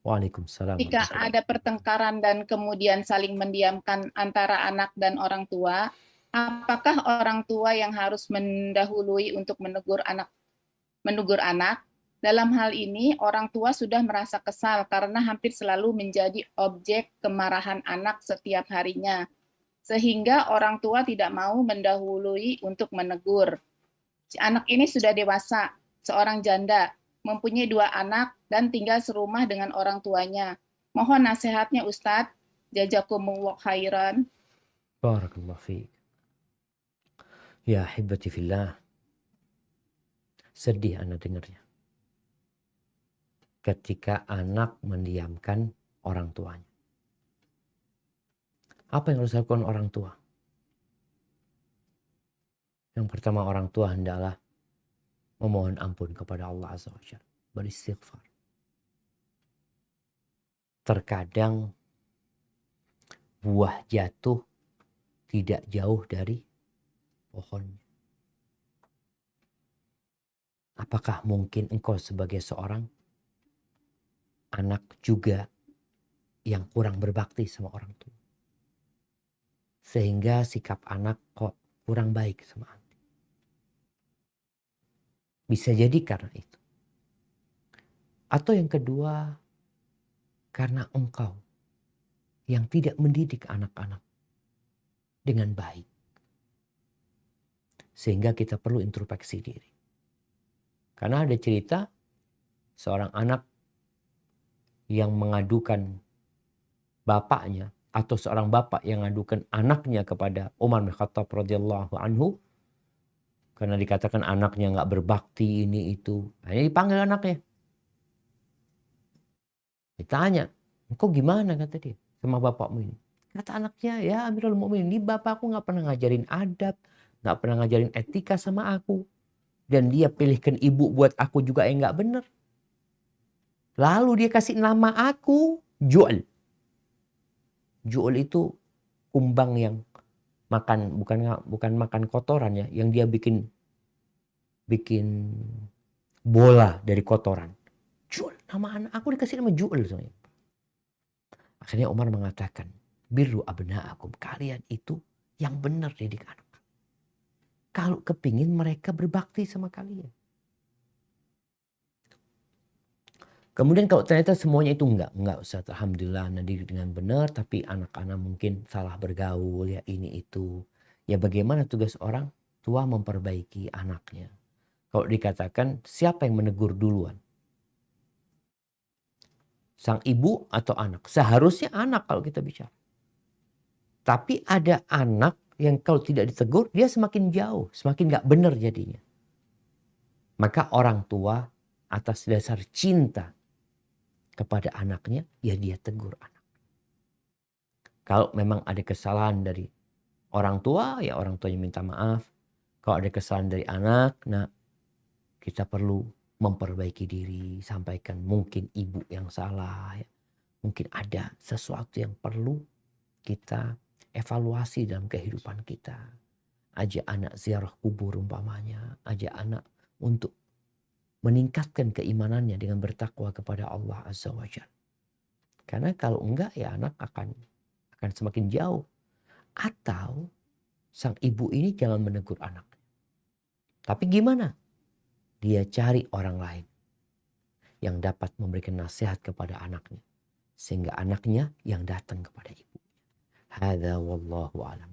Waalaikumsalam Jika warahmatullahi ada pertengkaran dan kemudian saling mendiamkan antara anak dan orang tua, apakah orang tua yang harus mendahului untuk menegur anak? Dalam hal ini, orang tua sudah merasa kesal karena hampir selalu menjadi objek kemarahan anak setiap harinya, sehingga orang tua tidak mau mendahului untuk menegur. Si anak ini sudah dewasa, seorang janda, mempunyai 2 anak dan tinggal serumah dengan orang tuanya. Mohon nasihatnya Ustadz. Jazakumullah khairan. Barakallahu fiik. Ya hibati fillah, sedih anak dengarnya. Ketika anak mendiamkan orang tuanya. Apa yang harus dilakukan orang tua? Yang pertama, orang tua hendaklah memohon ampun kepada Allah Azza wa Jalla, beristighfar. Terkadang buah jatuh tidak jauh dari pohonnya. Apakah mungkin engkau sebagai seorang anak juga yang kurang berbakti sama orang tua? Sehingga sikap anak kok kurang baik sama antum. Bisa jadi karena itu. Atau yang kedua, karena engkau yang tidak mendidik anak-anak dengan baik. Sehingga kita perlu introspeksi diri. Karena ada cerita seorang anak yang mengadukan bapaknya, atau seorang bapak yang mengadukan anaknya kepada Umar bin Khattab radhiyallahu anhu, karena dikatakan anaknya nggak berbakti ini itu. Akhirnya dipanggil anaknya. Ditanya, engkau gimana kata dia sama bapakmu ini? Kata anaknya, ya Amirul Mukminin, ini bapakku nggak pernah ngajarin adab, nggak pernah ngajarin etika sama aku. Dan dia pilihkan ibu buat aku juga yang nggak bener. Lalu dia kasih nama aku Ju'al. Ju'al itu kumbang yang makan, bukan makan kotoran ya, yang dia bikin bola dari kotoran. Ju'al, nama anak aku dikasih nama Ju'al. Akhirnya Umar mengatakan, birru abna'akum, kalian itu yang benar didik anak. Kalau kepingin mereka berbakti sama kalian. Kemudian kalau ternyata semuanya itu enggak Ustaz, alhamdulillah anak didik dengan benar, tapi anak-anak mungkin salah bergaul ya ini itu. Ya bagaimana tugas orang tua memperbaiki anaknya. Kalau dikatakan siapa yang menegur duluan? Sang ibu atau anak? Seharusnya anak kalau kita bicara. Tapi ada anak yang kalau tidak ditegur, dia semakin jauh, semakin gak benar jadinya. Maka orang tua atas dasar cinta kepada anaknya, ya dia tegur anak. Kalau memang ada kesalahan dari orang tua, ya orang tuanya minta maaf. Kalau ada kesalahan dari anak, nah kita perlu memperbaiki diri, sampaikan mungkin ibu yang salah. Ya. Mungkin ada sesuatu yang perlu kita evaluasi dalam kehidupan kita. Ajak anak ziarah kubur umpamanya. Ajak anak untuk meningkatkan keimanannya dengan bertakwa kepada Allah Azza wa Jalla. Karena kalau enggak ya anak akan semakin jauh. Atau sang ibu ini jangan menegur anak. Tapi gimana? Dia cari orang lain yang dapat memberikan nasihat kepada anaknya. Sehingga anaknya yang datang kepada ibu. Hadza wallahu a'lam.